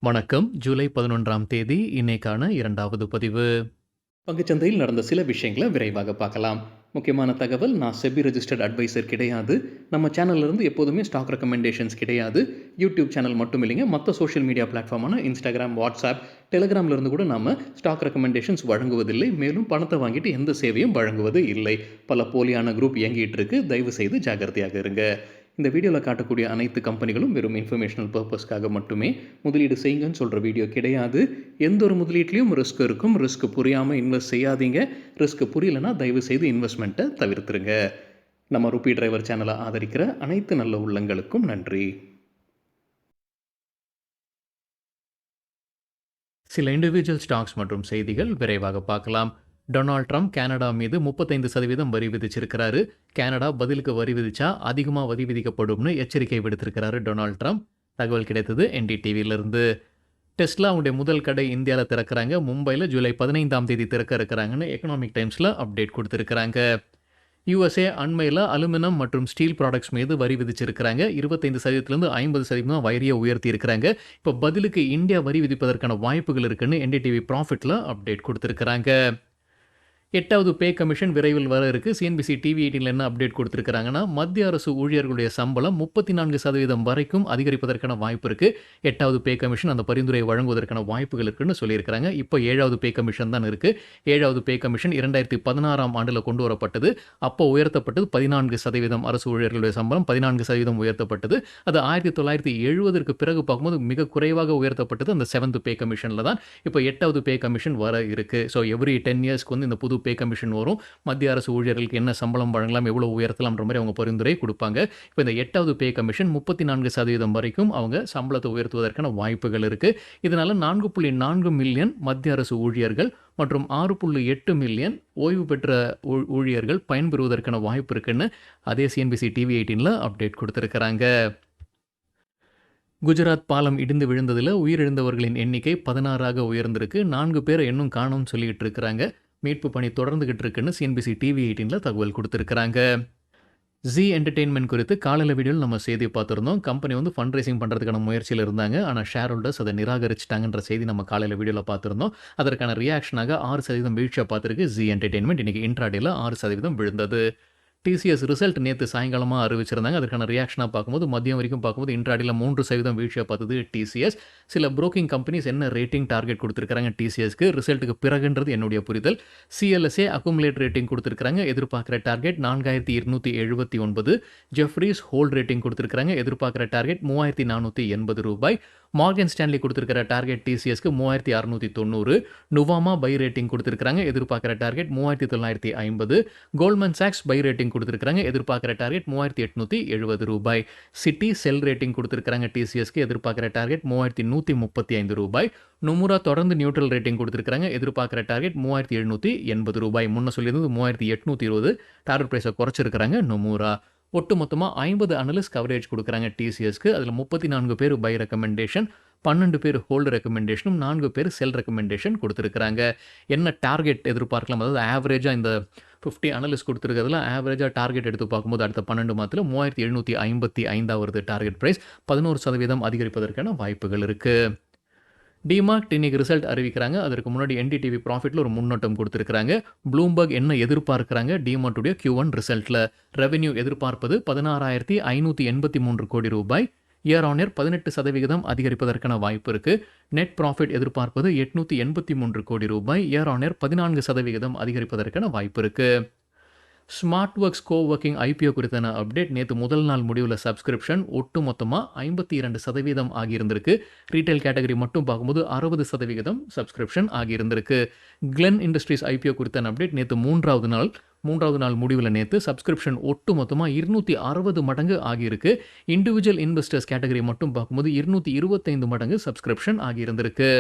வணக்கம். ஜூலை 11ஆம் தேதி இன்னைக்கான 2வது பதிவு. பங்குச்சந்தையில் நடந்த சில விஷயங்கள விரைவாக பார்க்கலாம். முக்கியமான தகவல், நான் செபி ரெஜிஸ்டர்ட் அட்வைசர் கிடையாது. நம்ம சேனல்ல இருந்து எப்போதுமே ஸ்டாக் ரெக்கமெண்டேஷன்ஸ் கிடையாது. யூடியூப் சேனல் மட்டும் இல்லைங்க, மற்ற சோஷியல் மீடியா பிளாட்ஃபார்மான இன்ஸ்டாகிராம், வாட்ஸ்அப், டெலிகிராம்ல இருந்து கூட நாம ஸ்டாக் ரெக்கமெண்டேஷன்ஸ் வழங்குவதில்லை. மேலும் பணத்தை வாங்கிட்டு எந்த சேவையும் வழங்குவது இல்லை. பல போலியான குரூப் இயங்கிட்டு இருக்கு. தயவு செய்து ஜாக்கிரதையாக இருங்க. இந்த வீடியோவில் காட்டக்கூடிய அனைத்து கம்பெனிகளும் வெறும் இன்ஃபர்மேஷனல் பர்பஸ்க்காக மட்டுமே முதலீடு செய்யுங்கன்னு சொல்கிற வீடியோ கிடையாது. எந்த ஒரு முதலீட்லையும் ரிஸ்க் இருக்கும். ரிஸ்க் புரியாமல் இன்வெஸ்ட் செய்யாதீங்க. ரிஸ்க் புரியலனா தயவு செய்து இன்வெஸ்ட்மெண்ட்டை தவிர்த்துருங்க. நம்ம ருபி டிரைவர் சேனலை ஆதரிக்கிற அனைத்து நல்ல உள்ளங்களுக்கும் நன்றி. சில இண்டிவிஜுவல் ஸ்டாக்ஸ் மற்றும் செய்திகள் விரைவாக பார்க்கலாம். டொனால்ட் ட்ரம்ப் கனடா மீது 35% வரி விதிச்சிருக்கிறாரு. கனடா பதிலுக்கு வரி விதிச்சா அதிகமாக வரி விதிக்கப்படும்னு எச்சரிக்கை விடுத்திருக்கிறாரு டொனால்ட் ட்ரம்ப். தகவல் கிடைத்தது என்டிடிவியிலிருந்து. டெஸ்லா உடைய முதல் கடை இந்தியாவில் திறக்கிறாங்க. மும்பையில் ஜூலை 15ஆம் தேதி திறக்க இருக்கிறாங்கன்னு எக்கனாமிக் டைம்ஸில் அப்டேட் கொடுத்துருக்குறாங்க. யுஎஸ்ஏ அண்மையில் அலுமினியம் மற்றும் ஸ்டீல் ப்ராடக்ட்ஸ் மீது வரி விதிச்சிருக்கிறாங்க. 25%லேருந்து 50% வரியை உயர்த்தி இருக்கிறாங்க. இப்போ பதிலுக்கு இந்தியா வரி விதிப்பதற்கான வாய்ப்புகள் இருக்குன்னு என்டிடிவி ப்ராஃபிட்டில் அப்டேட் கொடுத்துருக்குறாங்க. 8வது பே கமிஷன் விரைவில் வர இருக்கு. சிஎன்பிசி டிவி 18ல என்ன அப்டேட் கொடுத்துருக்காங்கன்னா, மத்திய அரசு ஊழியர்களுடைய சம்பளம் 34% வரைக்கும் அதிகரிப்பதற்கான வாய்ப்பு இருக்கு. 8வது பே கமிஷன் அந்த பரிந்துரையை வழங்குவதற்கான வாய்ப்புகள் இருக்குன்னு சொல்லியிருக்காங்க. இப்போ 7வது பே கமிஷன் தான் இருக்கு. 7வது பே கமிஷன் 2016ஆம் ஆண்டில் கொண்டு வரப்பட்டது. அப்போ உயர்த்தப்பட்டது 14% அரசு ஊழியர்களுடைய சம்பளம் 14% உயர்த்தப்பட்டது. அது 1970ற்கு பிறகு பார்க்கும்போது மிக குறைவாக உயர்த்தப்பட்டது அந்த 7th பே கமிஷனில் தான். இப்போ 8வது பே கமிஷன் வர இருக்கு. ஸோ எவ்ரி 10 இயர்ஸ்க்கு வந்து இந்த புது பே கமிஷன் வரும். மத்திய அரசு ஊழியர்களுக்கு என்ன சம்பளம் வழங்கலாம், எவ்வளவு உயர்த்தலாம்ன்ற மாதிரி அவங்க பரிந்துரை கொடுப்பாங்க. இப்போ இந்த 8வது பே கமிஷன் 34% வரைக்கும் அவங்க சம்பளத்தை உயர்த்துவதற்கான வாய்ப்புகள் இருக்கு. இதனால 4.4 மில்லியன் மத்திய அரசு ஊழியர்கள் மற்றும் 6.8 மில்லியன் ஓய்வு பெற்ற ஊழியர்கள் பயன்பெறுவதற்கான வாய்ப்பு இருக்குன்னு அதே சிஎன்பிசி டிவி 18ல அப்டேட் கொடுத்திருக்கிறாங்க. குஜராத் பாலம் இடிந்து விழுந்ததில் உயிரிழந்தவர்களின் எண்ணிக்கை 16ஆக உயர்ந்திருக்கு. 4 பேரை இன்னும் காணோம்னு சொல்லிட்டு இருக்கிறாங்க. மீட்பு பணி தொடர்ந்துகிட்டு இருக்குன்னு சிஎன்பிசி டிவி 18ல தகவல் கொடுத்துருக்காங்க. ஜி என்டர்டெயின்மெண்ட் குறித்து காலையில் வீடியோவில் நம்ம செய்தி பார்த்துருந்தோம். கம்பெனி வந்து ஃபண்ட் ரைசிங் பண்ணுறதுக்கான முயற்சியில் இருந்தாங்க. ஆனால் ஷேர் ஹோல்டர்ஸ் அதை நிராகரிச்சிட்டாங்கன்ற செய்தி நம்ம காலையில் வீடியோவில் பார்த்துருந்தோம். அதற்கான ரியாக்ஷனாக 6% வீழ்ச்சியாக பார்த்துருக்கு ஜி என்டர்டெயின்மெண்ட். இன்றைக்கி இன்ட்ராடேல 6% விழுந்தது. டிசிஎஸ் ரிசல்ட் நேற்று சாயங்காலமாக அறிவிச்சிருந்தாங்க. அதற்கான ரியாக்ஷனாக பார்க்கும்போது மதியம் வரைக்கும் பார்க்கும்போது இன்ட்ராடேல 3% வீழ்ச்சியாக பார்த்தது டிசிஎஸ். சில புரோக்கிங் கம்பெனிஸ் என்ன ரேட்டிங் டார்கெட் கொடுத்துருக்காங்க டிசிஎஸ்க்கு ரிசல்ட்டுக்கு பிறகுன்றது என்னுடைய புரிதல். சிஎல்எஸ்ஏ அக்குமுலேட் ரேட்டிங் கொடுத்துருக்காங்க. எதிர்பார்க்குற டார்கெட் 4279. ஜெஃப்ரீஸ் ஹோல்ட் ரேட்டிங் கொடுத்துருக்காங்க. எதிர்பார்க்குற டார்கெட் ரூ. 3480. மார்கன் ஸ்டான்லி கொடுத்துருக்கிற டார்கெட் டிசிஎஸ்க்கு 3690. நுவாமா பை ரேட்டிங் கொடுத்துருக்காங்க. எதிர்பார்க்குற target 3950. Goldman socks by rating கொடுத்துருக்காங்க. எதிர்பார்க்குற டார்கெட் ரூ. 3870. சிட்டி செல் ரேட்டிங் கொடுத்துருக்காங்க டிசிஎஸ்க்கு. எதிர்பார்க்குற டார்கெட் ரூ. 3185. தொடர்ந்து நியூட்ரல் ரேட்டிங் கொடுத்துருக்காங்க. எதிர்பார்க்குற டார்கெட் ரூ. 3780. முன்ன சொல்லியிருந்தது 3820. டார்கெட் ப்ரைஸை குறைச்சிருக்கிறாங்க நொமூரா. ஒட்டு மொத்தமாக 50 அனலிஸ்ட் கவரேஜ் கொடுக்குறாங்க டிசிஎஸ்க்கு. அதில் 34 பேர் பை ரெக்கமெண்டேஷன், 12 பேர் ஹோல்டு ரெக்கமெண்டேஷனும், 4 பேர் செல் ரெக்கமெண்டேஷன் கொடுத்துருக்குறாங்க. என்ன டார்கெட் எதிர்பார்க்கலாம், அதாவது ஆவரேஜாக இந்த 50 அனலிஸ்ட் கொடுத்துருக்கிறதுல ஆவரேஜாக டார்கெட் எடுத்து பார்க்கும்போது அடுத்த 12 மாதத்தில் 3755 வருது டார்கெட் ப்ரைஸ். 11% அதிகரிப்பதற்கான வாய்ப்புகள் இருக்குது. டிமார்ட் இன்னைக்கு ரிசல்ட் அறிவிக்கிறாங்க. அதற்கு முன்னாடி என்டிடிவி ப்ராஃபிட்டில் ஒரு முன்னோட்டம் கொடுத்துருக்காங்க. ப்ளூம்பர்க் என்ன எதிர்பார்க்குறாங்க டிமார்ட்டுடைய Q1 ரிசல்ட்டில் ரெவென்யூ எதிர்பார்ப்பது 16,583 கோடி ரூபாய். இயர் ஆன் இயர் 18% அதிகரிப்பதற்கான வாய்ப்பு இருக்குது. நெட் ப்ராஃபிட் எதிர்பார்ப்பது 883 கோடி ரூபாய். இயர் ஆன் இயர் 14% அதிகரிப்பதற்கான வாய்ப்பு இருக்குது. ஸ்மார்ட் ஒர்க்ஸ் கோவொர்க்கிங் ஐபிஓ குறித்தான அப்டேட். நேற்று முதல் நாள் முடிவில் சப்ஸ்கிரிப்ஷன் ஒட்டு மொத்தமாக 52% ஆகியிருந்திருக்கு. ரீட்டைல் கேட்டகரி மட்டும் பார்க்கும்போது 60% சப்ஸ்கிரிப்ஷன் ஆகியிருந்திருக்கு. கிளென் இண்டஸ்ட்ரீஸ் ஐபிஓ குறித்தான அப்டேட் நேற்று மூன்றாவது நாள் முடிவில் நேற்று சப்ஸ்கிரிப்ஷன் ஒட்டு மொத்தமாக 260 மடங்கு ஆகியிருக்கு. இண்டிவிஜுவல் இன்வெஸ்டர்ஸ் கேட்டகரி மட்டும் பார்க்கும்போது 225 மடங்கு சப்ஸ்கிரிப்ஷன் ஆகியிருந்திருக்கு.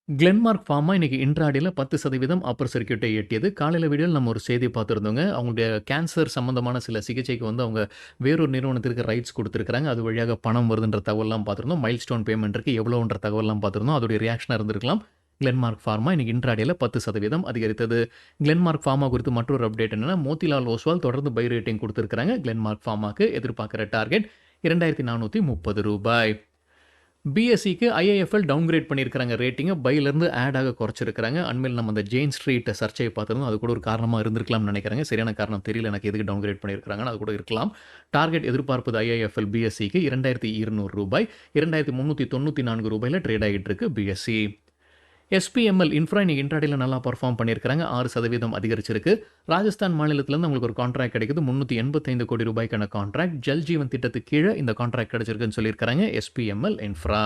கிளென்மார்க் ஃபார்மா இன்னைக்கு இன்ட்ராடேல 10% அப்பர் சர்க்யூட்டை எட்டியது. காலையில் வீடியோவில் நம்ம ஒரு செய்தி பார்த்துருந்தோங்க. அவங்களுடைய கேன்சர் சம்பந்தமான சில சிகிச்சைக்கு வந்து அவங்க வேறொரு நிறுவனத்திற்கு ரைட்ஸ் கொடுத்துருக்காங்க. அது வழியாக பணம் வருதுன்ற தகவலாம் பார்த்துருந்தோம். மைல்ஸ்டோன் பேமெண்ட் இருக்குது எவ்வளோன்ற தகவலாம் பார்த்துருந்தோம். அதோடைய ரியாக்ஷனாக இருந்திருக்கலாம். கிளென்மார்க் ஃபார்மா இன்னைக்கு இன்ட்ராடேல 10% அதிகரித்தது. கிளென்மார்க் ஃபார்மா குறித்து மற்றொரு அப்டேட் என்னன்னா, மோத்திலால் ஓஸ்வால் தொடர்ந்து பை ரேட்டிங் கொடுத்துருக்காங்க. கிளென்மார்க் ஃபார்மாக்கு எதிர்பார்க்குற டார்கெட் 2430 ரூபாய். பிஎஸ்சிக்கு ஐஐஎஃப்எல் டவுன்கிரேட் பண்ணியிருக்காங்க ரேட்டிங்கை, பைலேருந்து ஆடாக குறைச்சிருக்காங்க. அண்மையில் நம்ம அந்த ஜெயின் ஸ்ட்ரீட் சர்ச்சையை பார்த்துருந்தோம், அது கூட ஒரு காரணமாக இருந்திருக்கலாம்னு நினைக்கிறேங்க. சரியான காரணம் தெரியல எனக்கு எதுக்கு டவுன்கிரேட் பண்ணியிருக்காங்கன்னு, அது கூட இருக்கலாம். டார்கெட் எதிர்பார்ப்பது ஐஐஎஃப்எல் பிஎஸ்சிக்கு ரூ. 2200 ரூ. 2394 ட்ரேட் ஆகிட்டு இருக்கு பிஎஸ்சி. எஸ்பிஎம்எல் இன்ஃப்ரா இன்னைக்கு இன்ட்ராடேல நல்லா பர்ஃபார்ம் பண்ணியிருக்காங்க, 6% அதிகரிச்சிருக்கு. ராஜஸ்தான் மாநிலத்திலேருந்து உங்களுக்கு ஒரு கான்ட்ராக்ட் கிடைக்குது, ₹385 கோடி கான்ட்ராக்ட். ஜல் ஜீவன் திட்டத்துக்கு கீழே இந்த கான்ட்ராக்ட் கிடைச்சிருக்குன்னு சொல்லியிருக்காங்க SPML infra.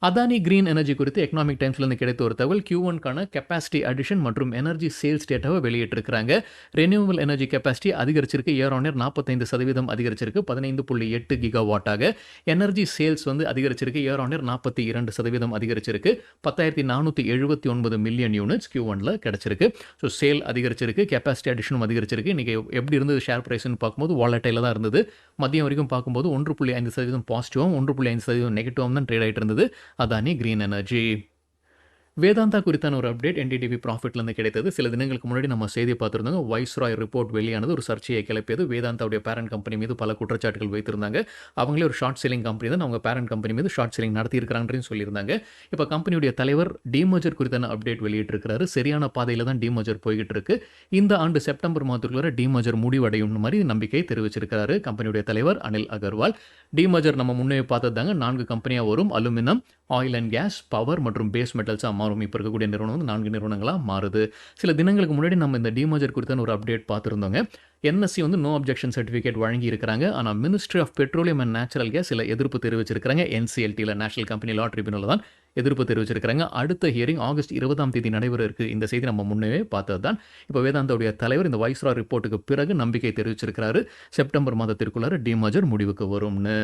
Adani green energy குறித்து எக்கனாமிக் டைம்ஸ்லேருந்து கிடைத்த ஒரு தகவல் Q1க்கான கெப்பாசிட்டி அடிஷன் மற்றும் எனர்ஜி சேல்ஸ் டேட்டாவை வெளியிட்டிருக்கிறாங்க. ரெனியூவபிள் எனர்ஜி கெப்பாசிட்டி அதிகரிச்சிருக்கு, இயர் ஆன் இயர் 45% அதிகரிச்சிருக்கு, 15.8 கிகாவாட்டாக. எனர்ஜி சேல்ஸ் அதிகரிச்சிருக்கு, இயர் ஆன் இயர் 42% அதிகரிச்சிருக்கு, 10,479 மில்லியன் யூனிட்ஸ் Q1ல கிடைச்சிருக்கு. ஸோ சேல் அதிகரிச்சிருக்கு, கெப்பாசிட்டி அடிஷனும் அதிகரிச்சிருக்கு. இன்றைக்கி எப்படி இருந்தது ஷேர் ப்ரைஸ்ன்னு பார்க்கும்போது வாலட்டைல தான் இருந்தது. மதியம் வரைக்கும் பார்க்கும்போது 1.5% பாசிட்டிவாகவும் 1.5% நெகட்டிவாகவும் தான் ட்ரேட் ஆகிட்டு இருந்தது அதானி கிரீன் எனர்ஜி. வேதாந்தா குறித்தான ஒரு அப்டேட் என்டிடிவி ப்ராஃபிட்லேருந்து கிடைத்தது. சில தினங்களுக்கு முன்னாடி நம்ம செய்தி பார்த்துருந்தாங்க, வைஸ்ராய் ரிப்போர்ட் வெளியானது ஒரு சர்ச்சையை கிளப்பியது. வேதாந்தாவுடைய பேரண்ட் கம்பெனி மீது பல குற்றச்சாட்டுகள் வைத்திருந்தாங்க. அவங்களே ஒரு ஷார்ட் செல்லிங் கம்பெனி தான், அவங்க பேரண்ட் கம்பெனி மீது ஷார்ட் செல்லிங் நடத்தியிருக்கிறாங்கன்னு சொல்லியிருந்தாங்க. இப்போ கம்பெனியுடைய தலைவர் டிமர்ஜர் குறித்தான அப்டேட் வெளியிட்டிருக்கிறாரு. சரியான பாதையில் தான் டிமர்ஜர் போய்கிட்டு இருக்கு. இந்த ஆண்டு செப்டம்பர் மாதத்துக்குள்ள டிமர்ஜர் முடிவடையும் மாதிரி நம்பிக்கை தெரிவிச்சிருக்கிறாரு கம்பெனியுடைய தலைவர் அனில் அகர்வால். டிமர்ஜர் நம்ம முன்னே பார்த்தது தாங்க, 4 கம்பெனியாக வரும். Aluminium, oil and gas, power மற்றும் பேஸ் மெட்டல்ஸாக மாறும். இப்போ இருக்கக்கூடிய நிறுவனம் 4 நிறுவனங்களாக மாறுது. சில தினங்களுக்கு முன்னாடி நம்ம இந்த டிமர்ஜர் குறித்தான ஒரு அப்டேட் பார்த்துருந்தோங்க. என்எஸ்சி நோ அப்ஜெக்ஷன் சர்டிஃபிகேட் வழங்கி இருக்கிறாங்க. ஆனால் ministry of petroleum and natural gas சில எதிர்ப்பு தெரிவிச்சிருக்காங்க. NCLTல நேஷனல் கம்பெனி லா ட்ரிபியூனல் தான் எதிர்ப்பு தெரிவிச்சிருக்காங்க. அடுத்த ஹியரிங் ஆகஸ்ட் 20 நடைபெற இருக்கு. இந்த செய்தி நம்ம முன்னே பார்த்தது தான். இப்போ வேதாந்தாவுடைய தலைவர் இந்த வைஸ்ராய் ரிப்போர்ட்டுக்கு பிறகு நம்பிக்கை தெரிவிச்சிருக்கிறாரு, செப்டம்பர் மாதத்திற்குள்ளார டிமர்ஜர் முடிவுக்கு வரும்னு.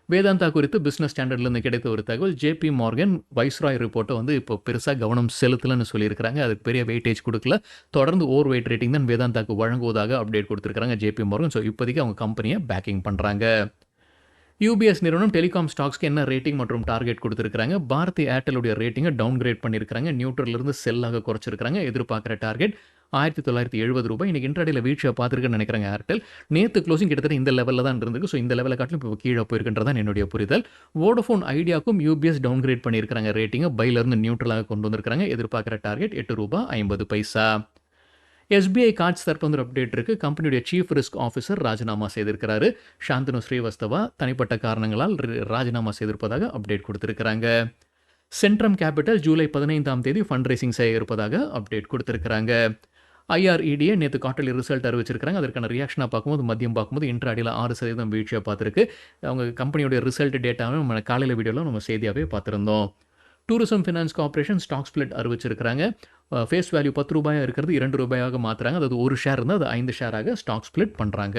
வேதாந்தா குறித்து பிஸ்னஸ் ஸ்டாண்டர்ட்லேருந்து கிடைத்த ஒரு தகவல், JP மார்கன் வைஸ்ராய் ரிப்போர்ட்டை இப்போ பெருசாக கவனம் செலுத்தலன்னு சொல்லியிருக்கிறாங்க. அதுக்கு பெரிய வெயிட்டேஜ் கொடுக்கல, தொடர்ந்து ஓவர் வெயிட் ரேட்டிங் தான் வேதாந்தாக்கு வழங்குவதாக அப்டேட் கொடுத்துருக்காங்க JP மார்கன். ஸோ இப்போதைக்கு அவங்க கம்பெனியை பேக்கிங் பண்ணுறாங்க. UBS நிறுவனம் டெலிகாம் ஸ்டாக்ஸ்க்கு என்ன ரேட்டிங் மற்றும் டார்கெட் கொடுத்துருக்காங்க. பாரதி ஏர்டெலுடைய ரேட்டிங்கை டவுன் கிரேட் பண்ணியிருக்காங்க, நியூட்ரலிருந்து செல்லாக குறைச்சிருக்காங்க. எதிர்பார்க்குற டார்கெட் ரூ. 1970. இன்னைக்கு இன்ட்ராடேல வீழ்ச்சியை பார்த்துருக்குன்னு நினைக்கிறேங்க ஏர்டெல். நேற்று க்ளோசிங் கிட்டத்தட்ட இந்த லெவலில் தான் இருந்திருக்கு. ஸோ இந்த லெவலில் காட்டிலும் இப்போ கீழே போயிருக்கின்றதான் என்னுடைய புரிதல். வோடஃபோன் ஐடியாவுக்கும் UBS டவுன் கிரேட் பண்ணியிருக்காங்க ரேட்டிங்கை, பைலேருந்து நியூட்ரலாக கொண்டு வந்திருக்காங்க. எதிர்பார்க்குற டார்கெட் ரூ. 8.50. SBI கார்ட்ஸ் தரப்பு ஒரு அப்டேட் இருக்குது. கம்பெனியுடைய சீஃப் ரிஸ்க் ஆஃபீஸர் ராஜினாமா செய்திருக்கிறாரு. சாந்தனு ஸ்ரீவஸ்தவா தனிப்பட்ட காரணங்களால் ராஜினாமா செய்திருப்பதாக அப்டேட் கொடுத்துருக்கிறாங்க. Centrum capital July 15 fund raising செய்ய இருப்பதாக அப்டேட் கொடுத்துருக்கிறாங்க. IREDA நேற்று குவார்ட்டர்லி ரிசல்ட் அறிவிச்சிருக்காங்க. அதற்கான ரியாக்ஷனாக பார்க்கும்போது மதியம் பார்க்கும்போது இன்ட்ராடேல 6% வீழ்ச்சியாக பார்த்துருக்கு. அவங்க கம்பெனியோடைய ரிசல்ட் டேட்டாவும் நம்ம காலையில் வீடியோவில் நம்ம செய்தியாகவே பார்த்துருந்தோம். Tourism finance corporation stock split அறிவிச்சிருக்கிறாங்க. ஃபேஸ் வேல்யூ ரூ. 10 இருக்கிறது ரூ. 2 மாற்றுறாங்க. அதாவது ஒரு ஷேர் இருந்தால் அது 5 ஷேராக ஸ்டாக் ஸ்பிளிட் பண்ணுறாங்க.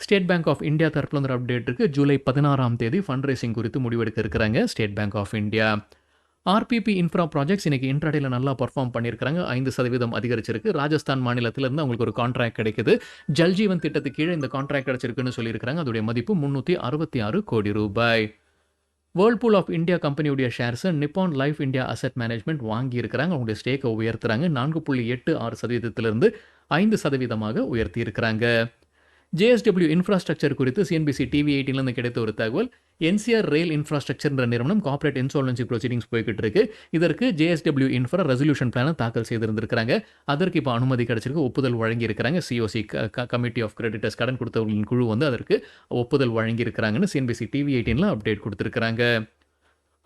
ஸ்டேட் பேங்க் ஆஃப் இந்தியா தரப்பில் ஒரு அப்டேட் இருக்குது. ஜூலை 16 ஃபண்ட் ரைசிங் குறித்து முடிவெடுக்க இருக்கிறாங்க State Bank of India. RPP infra projects இன்னைக்கு இன்ட்ராடேல நல்லா பர்ஃபார்ம் பண்ணியிருக்காங்க, 5% அதிகரிச்சிருக்கு. ராஜஸ்தான் மாநிலத்திலிருந்து அவங்களுக்கு ஒரு கான்ட்ராக்ட் கிடைக்குது. ஜல்ஜீவன் திட்டத்துக்கு கீழே இந்த கான்ட்ராக்ட் கிடைச்சிருக்குன்னு சொல்லியிருக்காங்க. அதோடைய மதிப்பு ரூ. 366 கோடி. வேர்ல்பூல் ஆஃப் இந்தியா கம்பெனியுடைய ஷேர்ஸை Nippon life India asset management வாங்கியிருக்கிறாங்க. அவங்களுடைய ஸ்டேக்கை உயர்த்துறாங்க, 4.86%லிருந்து 5% உயர்த்தி இருக்கிறாங்க. JSW இன்ஃப்ராஸ்ட்ரக்சர் குறித்து CNBC TV18லேருந்து கிடைத்த ஒரு தகவல், NCR ரயில் இன்ஃப்ராஸ்ட்ரக்சர்ன்ற நிறுவனம் கார்ப்பரேட் இன்சால்வன்சி ப்ரொசீடிங்ஸ் போய்கிட்டு இருக்கு. இதற்கு JSW இன்ஃப்ரா ரெசல்யூஷன் பிளானை தாக்கல் செய்திருந்திருக்கிறாங்க. அதற்கு இப்போ அனுமதி கிடைச்சிருக்கு, ஒப்புதல் வழங்கியிருக்கிறாங்க. COC கமிட்டி ஆஃப் கிரெடிட்டர்ஸ் கடன் கொடுத்தவர்களின் குழு அதற்கு ஒப்புதல் வழங்கியிருக்கிறாங்கன்னு CNBC TV18ல அப்டேட் கொடுத்துருக்காங்க.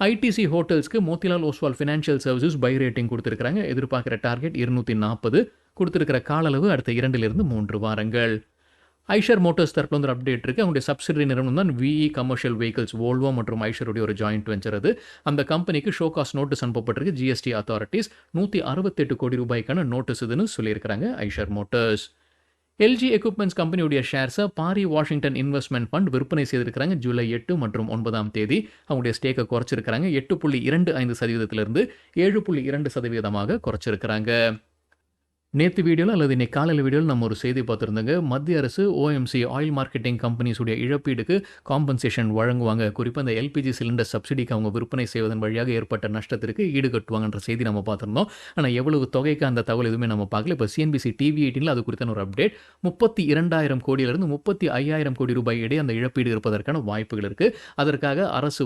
ITC ஹோட்டல்ஸ்க்கு Motilal Oswal financial services buy rating கொடுத்துருக்காங்க. எதிர்பார்க்குற டார்கெட் 240, கொடுத்துருக்கிற கால அளவு அடுத்த 2-3 வாரங்கள். ஐஷர் மோட்டார்ஸ் தரப்பில் ஒரு அப்டேட் இருக்குது. அவங்களுடைய சப்சிடரி நிறுவனம் தான் VE கமர்ஷியல் வெஹிக்கிள்ஸ், வோல்வோ மற்றும் ஐஷருடைய ஒரு ஜாயிண்ட் வெஞ்சர். அது அந்த கம்பெனிக்கு ஷோகாஸ் நோட்டீஸ் அனுப்பப்பட்டிருக்கு. GST அத்தாரிட்டிஸ் ₹168 கோடி நோட்டீஸ் இதுன்னு சொல்லியிருக்கிறாங்க ஐஷர் மோட்டார்ஸ். LG எக்யூப்மெண்ட்ஸ் கம்பெனியுடைய ஷேர்ஸை பாரி வாஷிங்டன் இன்வெஸ்ட்மெண்ட் ஃபண்ட் விற்பனை செய்திருக்கிறாங்க. ஜூலை 8 மற்றும் 9 அவங்களுடைய ஸ்டேக்கை குறைச்சிருக்கிறாங்க. 8.25%லிருந்து 7.2% குறைச்சிருக்கிறாங்க. நேத்து வீடியோல அல்லது இன்னைக்கு காலையில வீடியோல நம்ம ஒரு செய்தி பார்த்திருந்தோங்க. மத்திய அரசு ஓஎம்சி ஆயில் மார்க்கெட்டிங் கம்பெனிஸ் உடைய இழப்பீடுக்கு காம்பன்சேஷன் வழங்குவாங்க. குறிப்பா இந்த எல்பிஜி சிலிண்டர் சப்சிடிக்கு அவங்க விற்பனை செய்வதன் வழியாக ஏற்பட்ட நஷ்டத்திற்கு ஈடுகட்டுவாங்கன்ற செய்தி நம்ம பார்த்திருந்தோம். ஆனா எவ்வளவு தொகைக்கு அந்த தகவல் எதுவுமே நம்ம பார்க்கல. இப்ப சிஎன்பிசி டிவி 18ல அது குறித்தான ஒரு அப்டேட். 32,000 கோடியிலிருந்து 35,000 கோடி ரூபாய் இடையே அந்த இழப்பீடு இருப்பதற்கான வாய்ப்புகள் இருக்கு. அதற்காக அரசு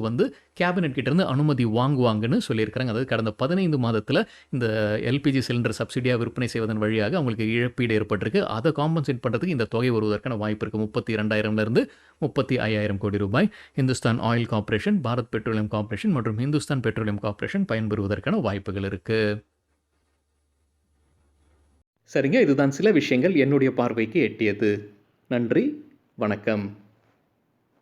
கேபினெட் கிட்ட இருந்து அனுமதி வாங்குவாங்கன்னு சொல்லியிருக்காங்க. அதாவது கடந்த 15 மாதத்துல இந்த எல்பிஜி சிலிண்டர் சப்சிடியா விற்பனை செய்வதன் வழியாக அவங்களுக்கு இழப்பீடு ஏற்பட்டிருக்கு. அதை காம்பன்சேட் பண்றதுக்கு இந்த தொகை வருவதற்கான வாய்ப்பு இருக்கு. 32,000 இருந்து 35,000 கோடி ரூபாய் Hindustan oil corporation, Bharat petroleum corporation மற்றும் இந்துஸ்தான் பெட்ரோலியம் கார்ப்பரேஷன் பயன்பெறுவதற்கான வாய்ப்புகள் இருக்கு. சரிங்க, இதுதான் சில விஷயங்கள் என்னுடைய பார்வைக்கு எட்டியது. நன்றி, வணக்கம்.